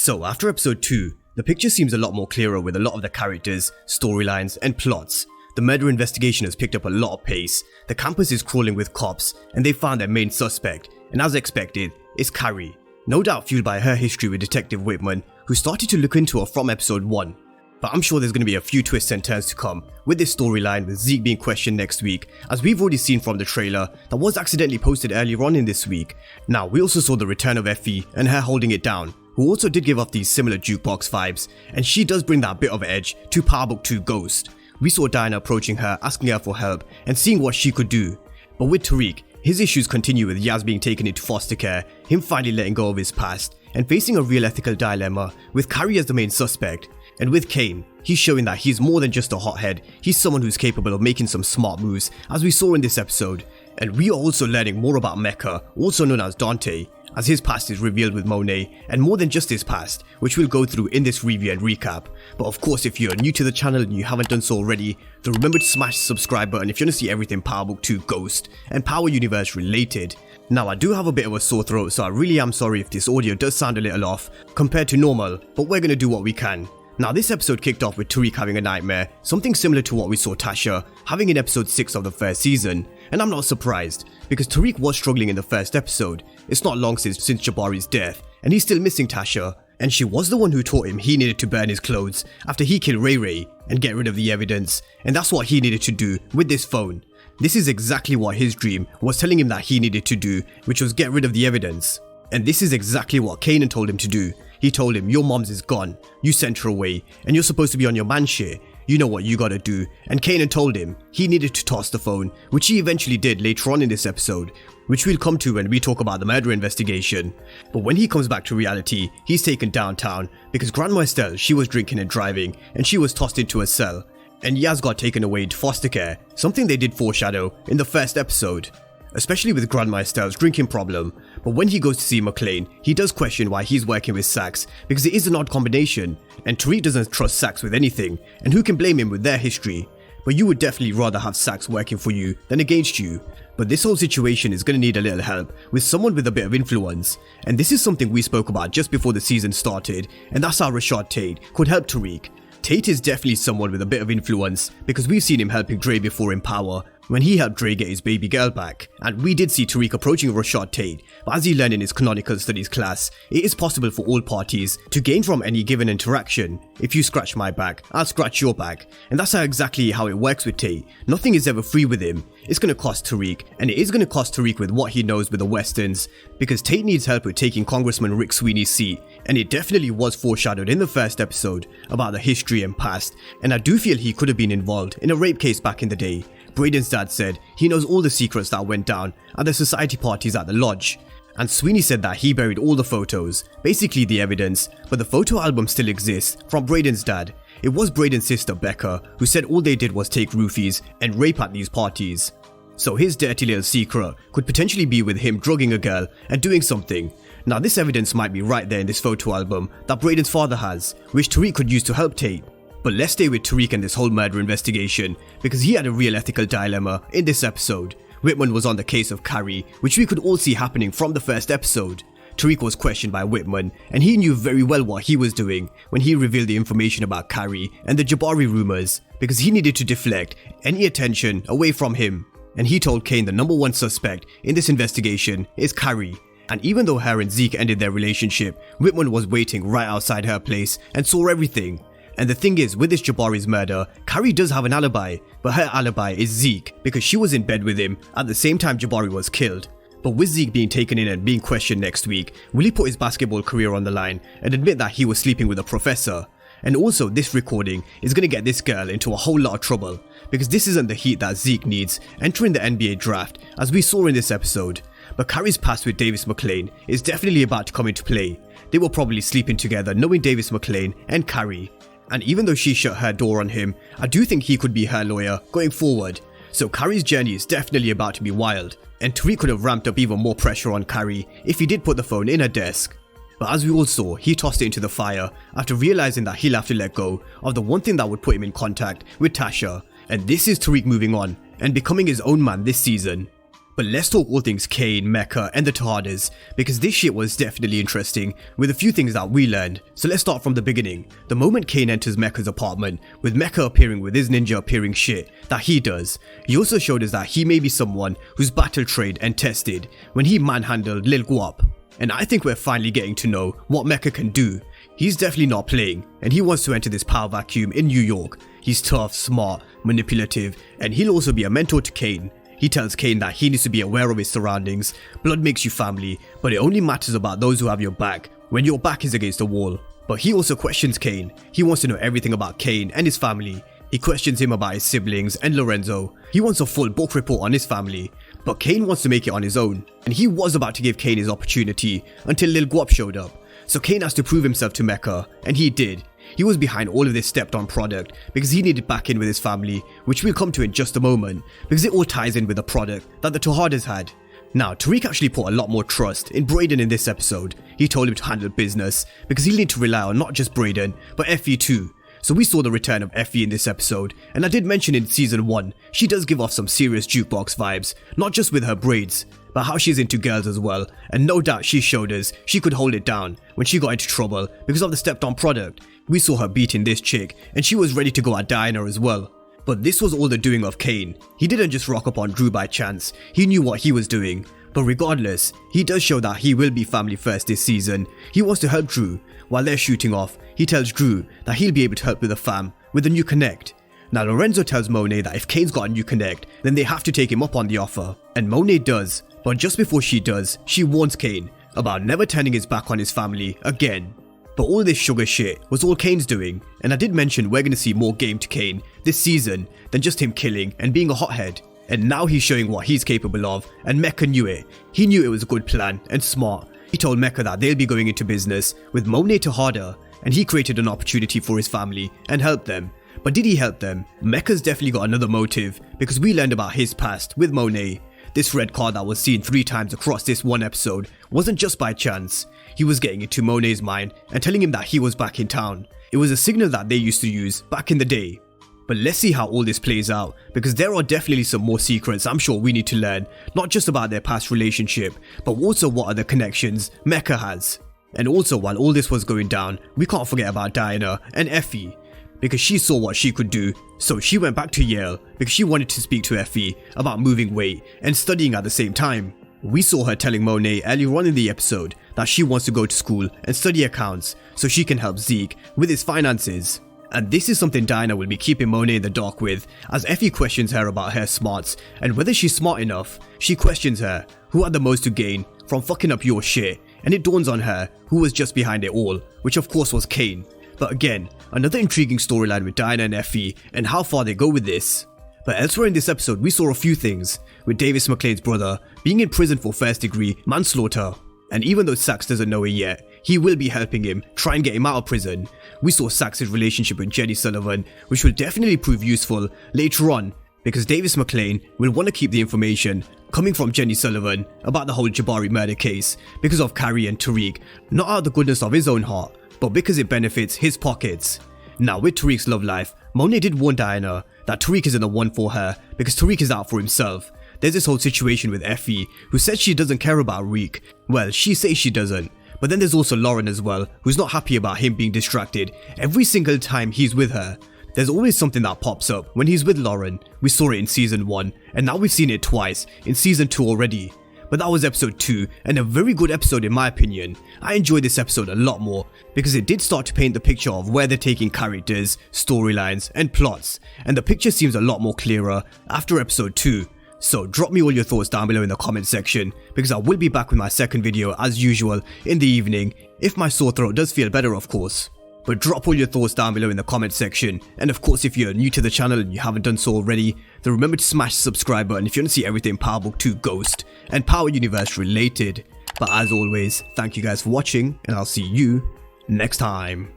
So after episode 2, the picture seems a lot more clearer with a lot of the characters, storylines and plots. The murder investigation has picked up a lot of pace, the campus is crawling with cops and they found their main suspect, and as expected, it's Carrie. No doubt fueled by her history with Detective Whitman, who started to look into her from episode 1. But I'm sure there's going to be a few twists and turns to come with this storyline, with Zeke being questioned next week, as we've already seen from the trailer that was accidentally posted earlier on in this week. Now, we also saw the return of Effie and her holding it down, who also did give off these similar jukebox vibes, and she does bring that bit of edge to Power Book 2 Ghost. We saw Diana approaching her, asking her for help and seeing what she could do. But with Tariq, his issues continue with Yaz being taken into foster care, him finally letting go of his past, and facing a real ethical dilemma with Carrie as the main suspect. And with Kane, he's showing that he's more than just a hothead, he's someone who's capable of making some smart moves, as we saw in this episode. And we are also learning more about Mecca, also known as Dante, as his past is revealed with Monet, and more than just his past, which we'll go through in this review and recap. But of course, if you're new to the channel and you haven't done so already, then remember to smash the subscribe button if you want to see everything Power Book 2 Ghost and Power Universe related. Now, I do have a bit of a sore throat, so I really am sorry if this audio does sound a little off compared to normal, but we're gonna do what we can. Now, this episode kicked off with Tariq having a nightmare, something similar to what we saw Tasha having in episode 6 of the first season, and I'm not surprised, because Tariq was struggling in the first episode. It's not long since Jabari's death, and he's still missing Tasha, and she was the one who taught him he needed to burn his clothes after he killed Ray Ray and get rid of the evidence, and that's what he needed to do with this phone. This is exactly what his dream was telling him that he needed to do, which was get rid of the evidence. And this is exactly what Kanan told him to do. He told him, your mom's is gone, you sent her away, and you're supposed to be on your man shit, you know what you gotta do. And Kanan told him he needed to toss the phone, which he eventually did later on in this episode, which we'll come to when we talk about the murder investigation. But when he comes back to reality, he's taken downtown because Grandma Estelle, she was drinking and driving, and she was tossed into a cell. And Yaz got taken away into foster care, something they did foreshadow in the first episode, especially with Grandma Estelle's drinking problem. But when he goes to see McClane, he does question why he's working with Saxe, because it is an odd combination, and Tariq doesn't trust Saxe with anything, and who can blame him with their history? But you would definitely rather have Saxe working for you than against you. But this whole situation is going to need a little help with someone with a bit of influence, and this is something we spoke about just before the season started, and that's how Rashad Tate could help Tariq. Tate is definitely someone with a bit of influence, because we've seen him helping Dre before in Power, when he helped Dre get his baby girl back, and we did see Tariq approaching Rashad Tate, but as he learned in his canonical studies class, it is possible for all parties to gain from any given interaction. If you scratch my back, I'll scratch your back, and that's exactly how it works with Tate. Nothing is ever free with him. It's going to cost Tariq, and it is going to cost Tariq with what he knows with the Westerns, because Tate needs help with taking Congressman Rick Sweeney's seat, and it definitely was foreshadowed in the first episode about the history and past, and I do feel he could have been involved in a rape case back in the day. Braden's dad said he knows all the secrets that went down at the society parties at the lodge, and Sweeney said that he buried all the photos, basically the evidence, but the photo album still exists from Braden's dad. It was Braden's sister Becca who said all they did was take roofies and rape at these parties. So his dirty little secret could potentially be with him drugging a girl and doing something. Now this evidence might be right there in this photo album that Braden's father has, which Tariq could use to help Tate. But let's stay with Tariq and this whole murder investigation, because he had a real ethical dilemma in this episode. Whitman was on the case of Carrie, which we could all see happening from the first episode. Tariq was questioned by Whitman, and he knew very well what he was doing when he revealed the information about Carrie and the Jabari rumors, because he needed to deflect any attention away from him. And he told Kane the number one suspect in this investigation is Carrie. And even though her and Zeke ended their relationship, Whitman was waiting right outside her place and saw everything. And the thing is, with this Jabari's murder, Carrie does have an alibi, but her alibi is Zeke, because she was in bed with him at the same time Jabari was killed. But with Zeke being taken in and being questioned next week, will he put his basketball career on the line and admit that he was sleeping with a professor? And also, this recording is going to get this girl into a whole lot of trouble, because this isn't the heat that Zeke needs entering the NBA draft, as we saw in this episode. But Carrie's past with Davis McClane is definitely about to come into play. They were probably sleeping together knowing Davis McClane and Carrie. And even though she shut her door on him, I do think he could be her lawyer going forward. So Carrie's journey is definitely about to be wild, and Tariq could have ramped up even more pressure on Carrie if he did put the phone in her desk. But as we all saw, he tossed it into the fire after realizing that he'll have to let go of the one thing that would put him in contact with Tasha. And this is Tariq moving on and becoming his own man this season. But let's talk all things Kane, Mecha, and the TARDIS, because this shit was definitely interesting, with a few things that we learned. So let's start from the beginning. The moment Kane enters Mecha's apartment, with Mecha appearing with his ninja appearing shit that he does, he also showed us that he may be someone who's battle trained and tested when he manhandled Lil Guap. And I think we're finally getting to know what Mecha can do. He's definitely not playing, and he wants to enter this power vacuum in New York. He's tough, smart, manipulative, and he'll also be a mentor to Kane. He tells Kane that he needs to be aware of his surroundings. Blood makes you family, but it only matters about those who have your back when your back is against the wall. But he also questions Kane. He wants to know everything about Kane and his family. He questions him about his siblings and Lorenzo. He wants a full book report on his family. But Kane wants to make it on his own. And he was about to give Kane his opportunity until Lil Guap showed up. So Kane has to prove himself to Mecha, and he did. He was behind all of this stepped on product because he needed back in with his family, which we'll come to in just a moment, because it all ties in with the product that the TARDIS had. Now, Tariq actually put a lot more trust in Brayden in this episode. He told him to handle business because he'll need to rely on not just Brayden, but Effie too. So we saw the return of Effie in this episode, and I did mention in season 1, she does give off some serious jukebox vibes, not just with her braids, but how she's into girls as well, and no doubt she showed us she could hold it down when she got into trouble because of the stepped on product. We saw her beating this chick, and she was ready to go at Diana as well. But this was all the doing of Kane. He didn't just rock up on Drew by chance, he knew what he was doing. But regardless, he does show that he will be family first this season. He wants to help Drew. While they're shooting off, he tells Drew that he'll be able to help with the fam with a new connect. Now Lorenzo tells Monet that if Kane's got a new connect, then they have to take him up on the offer. And Monet does, but just before she does, she warns Kane about never turning his back on his family again. But all this sugar shit was all Kane's doing, and I did mention we're gonna see more game to Kane this season than just him killing and being a hothead. And now he's showing what he's capable of, and Mecha knew it. He knew it was a good plan and smart. He told Mecha that they'll be going into business with Monet to Harder, and he created an opportunity for his family and helped them. But did he help them? Mecha's definitely got another motive, because we learned about his past with Monet. This red card that was seen 3 times across this one episode wasn't just by chance. He was getting into Monet's mind and telling him that he was back in town. It was a signal that they used to use back in the day. But let's see how all this plays out, because there are definitely some more secrets I'm sure we need to learn, not just about their past relationship, but also what other connections Mecha has. And also, while all this was going down, we can't forget about Diana and Effie, because she saw what she could do, so she went back to Yale because she wanted to speak to Effie about moving weight and studying at the same time. We saw her telling Monet earlier on in the episode that she wants to go to school and study accounts so she can help Zeke with his finances. And this is something Diana will be keeping Monet in the dark with, as Effie questions her about her smarts and whether she's smart enough. She questions her, who had the most to gain from fucking up your shit, and it dawns on her who was just behind it all, which of course was Kane. But again, another intriguing storyline with Diana and Effie and how far they go with this. But elsewhere in this episode we saw a few things, with Davis McLean's brother being in prison for first-degree manslaughter. And even though Sax doesn't know it yet, he will be helping him try and get him out of prison. We saw Sax's relationship with Jenny Sullivan, which will definitely prove useful later on, because Davis McLean will want to keep the information coming from Jenny Sullivan about the whole Jabari murder case because of Carrie and Tariq, not out of the goodness of his own heart, but because it benefits his pockets. Now with Tariq's love life, Monet did warn Diana that Tariq isn't the one for her because Tariq is out for himself. There's this whole situation with Effie, who says she doesn't care about Reek. Well, she says she doesn't. But then there's also Lauren as well, who's not happy about him being distracted every single time he's with her. There's always something that pops up when he's with Lauren. We saw it in season 1, and now we've seen it twice in season 2 already. But that was episode 2, and a very good episode in my opinion. I enjoyed this episode a lot more, because it did start to paint the picture of where they're taking characters, storylines, and plots. And the picture seems a lot more clearer after episode 2. So drop me all your thoughts down below in the comment section, because I will be back with my second video as usual in the evening, if my sore throat does feel better of course. But drop all your thoughts down below in the comment section, and of course if you're new to the channel and you haven't done so already, then remember to smash the subscribe button if you want to see everything Power Book 2 Ghost and Power Universe related. But as always, thank you guys for watching, and I'll see you next time.